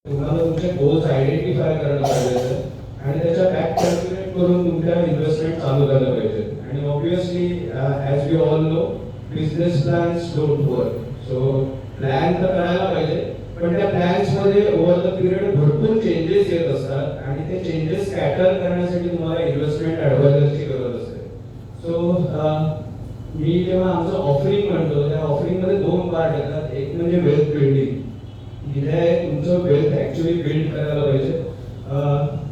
तुम्हाला तुमचे goals identify करणं गरजेचं आहे आणि त्याच्या बॅक कॅल्क्युलेट करून तुमच्या इन्व्हेस्टमेंट चालू करायला पाहिजे. आणि obviously as we all know, business plans don't work. So plan तर करायला पाहिजे, पण त्या प्लॅन्समध्ये ओव्हर द पिरियड भरपूर चेंजेस येत असतात आणि ते चेंजेस कॅटर करण्यासाठी तुम्हाला इन्व्हेस्टमेंट ॲडवायझरची गरज असते. सो मी जेव्हा आमचं ऑफरिंग म्हणतो, त्या ऑफरिंगमध्ये 2 पार्ट येतात. एक म्हणजे वेल्थ बिल्डिंग, जिथे तुमचं वेल्थ ॲक्च्युअली बिल्ड करायला पाहिजे.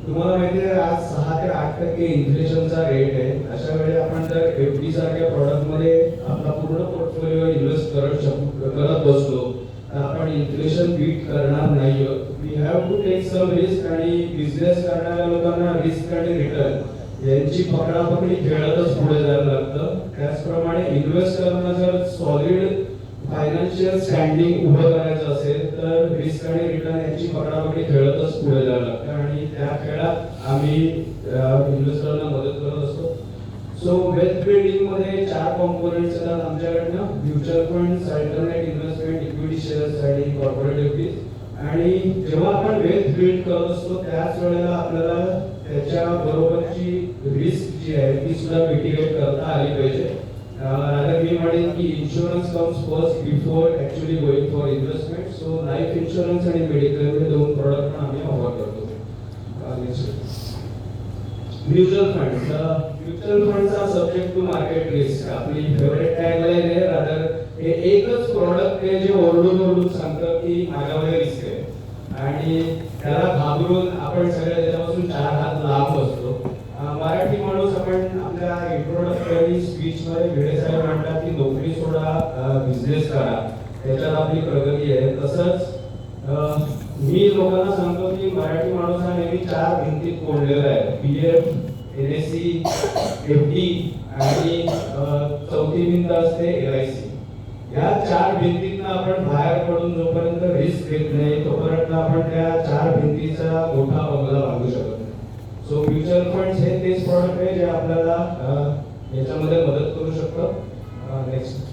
तुम्हाला माहिती आहे आज 6 ते 8% इन्फ्लेशनचा रेट आहे. अशा वेळी आपण जर FD सारख्या प्रॉडक्टमध्ये आपला पूर्ण पोर्टफोलिओ इन्व्हेस्ट करत बसलो तर आपण इन्फ्लेशन बीट करणार नाही. We have to take some risk आणि बिझनेस करणाऱ्या लोकांना रिस्क आणि रिटर्न यांची पकडापकडी खेळतच पुढे जायला लागतं. त्याचप्रमाणे इन्व्हेस्टरना जर सॉलिड फायनान्शियल स्टँडिंग उभं करायचं असेल तर रिस्क आणि रिटर्न यांची पकडापकडी खेळतच पुढे जायला लागतं आणि त्या खेळात आम्ही इन्व्हेस्टरना मदत करत असतो. सो वेल्थ बिल्डिंग मध्ये 4 कॉम्पोनंट्स येतात आमच्याकडनं: mutual funds, alternate investment, equity shares आणि कॉर्पोरेट एफडीज. आणि जेव्हा आपण वेल्थ बिल्ड करत असतो त्याच वेळेला आपल्याला त्याच्या बरोबरची रिस्क जी आहे ती सुद्धा मिटिगेट करता आली पाहिजे. आता मी म्हणेन की insurance comes first before actually going for investment. So life insurance आणि मेडिक्लेम हे 2 प्रॉडक्ट पण आम्ही ऑफर करतो. म्युच्युअल फंड, म्युच्युअल फंडचा सब्जेक्ट टू मार्केट रिस्क आपली फेवरेट टॅगलाईन आहे. रादर हे एकच प्रॉडक्ट आहे जे ओरडून सांगतं की माझ्यामध्ये रिस्क आहे आणि त्याला घाबरून आपण सगळे त्याच्यापासून 4 हात लांब असतो. मराठी माणूस आपण आपल्या इंट्रोडक्टरी स्पीच मध्ये भिडे साहेब म्हणतात की नोकरी सोडा, बिझनेस करा, त्याच्यात आपली प्रगती आहे. तसंच मी लोकांना सांगतो की मराठी माणूस हा नेहमी 4 भिंतीत कोंडलेला आहे: PF, NSE, FD आणि चौथी भिंत असते LIC. या 4 भिंतीतनं आपण बाहेर पडून जोपर्यंत रिस्क घेत नाही तोपर्यंत आपण त्या 4 भिंतीचा मोठा बंगला बांधू शकत नाही. सो म्युच्युअल फंड्स हे तेच प्रॉडक्ट आहे जे आपल्याला याच्यामध्ये मदत करू शकतं. Next,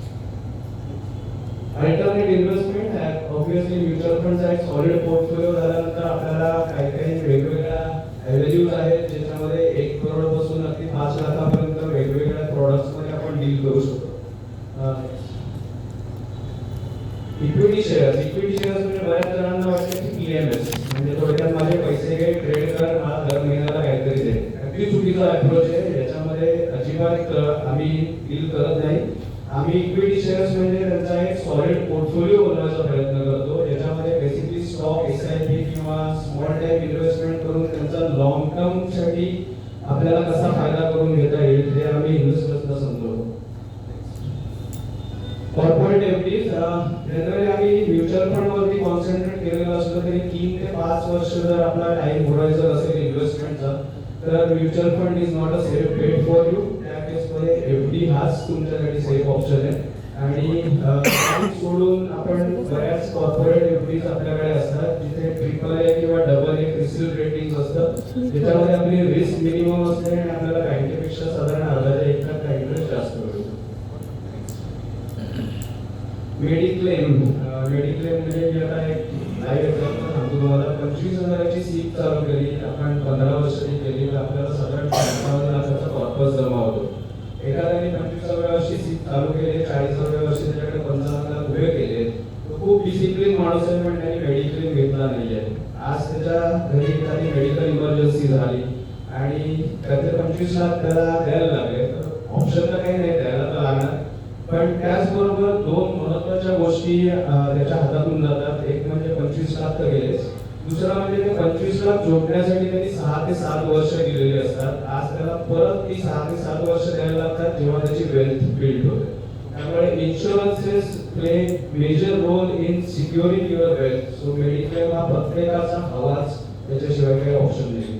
alternate investment. Obviously mutual फंडचा एक सॉलिड पोर्टफोलिओ झाल्यानंतर आपल्याला काही वेगवेगळ्या ॲव्हेन्यूज आहेत ज्याच्यामध्ये 1 करोड पासून अगदी 5 लाखापर्यंत वेगवेगळ्या प्रॉडक्ट्समध्ये आपण डील करू शकतो. Equity shares. इक्विटी शेअर्स म्हणजे बऱ्याच जणांना वाटतं की PMS म्हणजे थोडक्यात माझे पैसे घे, ट्रेड कर, मला दर महिन्याला काहीतरी दे. अगदी चुकीचा अप्रोच आहे. याच्यामध्ये अजिबात आम्ही डील करत नाही. आम्ही इक्विटी शेअर्स म्हणजे त्यांचा एक सॉलिड पोर्टफोलिओ बनवायचा प्रयत्न करतो ज्याच्यामध्ये बेसिकली स्टॉक, SIP किंवा स्मॉल टाईम इन्व्हेस्टमेंट करून त्यांचा लॉंग टर्म साठी आपल्याला कसा फायदा करून घेता येईल हे आम्ही इन्व्हेस्टर्सना समजवतो. Corporate FDs. जनरली आम्ही म्युच्युअल फंड वरती कॉन्सन्ट्रेट केलेलं असलं तरी 3 ते 5 वर्ष जर आपला टाइम होरायझन असेल इन्व्हेस्टमेंटचा तर mutual fund is not a safe bet for you. त्या केसमध्ये FD हाच तुमच्यासाठी सेफ ऑप्शन आहे. आणि सोडून आपण बऱ्याच कॉर्पोरेट एफडीज आपल्याकडे असतात जिथे AAA किंवा AA क्रिसिल रेटिंग असतं ज्याच्यामध्ये आपली रिस्क मिनिमम असते आणि आपल्याला बँकेपेक्षा साधारण अर्ध्याच्या 1% इंटरेस्ट जास्त मिळतो. मेडिक्लेम. मेडिक्लेम म्हणजे मी आता एक लाईव्ह एक्झाम्पल सांगतो तुम्हाला. 25,000ची सीट चालू केली आपण, 15 वर्षांनी केली तर आपल्याला साधारण 55 लाखाचा कॉर्पस जमा होतो. एखाद्याने 25व्या वर्षी सीट चालू केली, 40व्या वर्षी त्याच्याकडे 55 लाख उभे केले, तो खूप डिसिप्लिन माणूस आहे पण त्यांनी मेडिक्लेम घेतला नाहीये. आज त्याच्या घरी एखादी मेडिकल इमर्जन्सी झाली आणि त्याचे 25 लाख त्याला द्यायला लागले तर ऑप्शन तर काही नाही, द्यायला तर लागणार. पण त्याचबरोबर 2 महत्त्वाच्या गोष्टी त्याच्या हातातून जातात. एक म्हणजे 25 लाख तर गेलेच, दुसरा म्हणजे ते 25 लाख जोडण्यासाठी त्यांनी 6 ते 7 वर्ष दिलेली असतात. आज त्याला परत ती 6 ते 7 वर्ष द्यायला लागतात जेव्हा त्याची वेल्थ बिल्ड होते. त्यामुळे insurances play major role in securing your wealth. So mediclaim हा प्रत्येकाचा हवाच, त्याच्याशिवाय काही ऑप्शन नाही.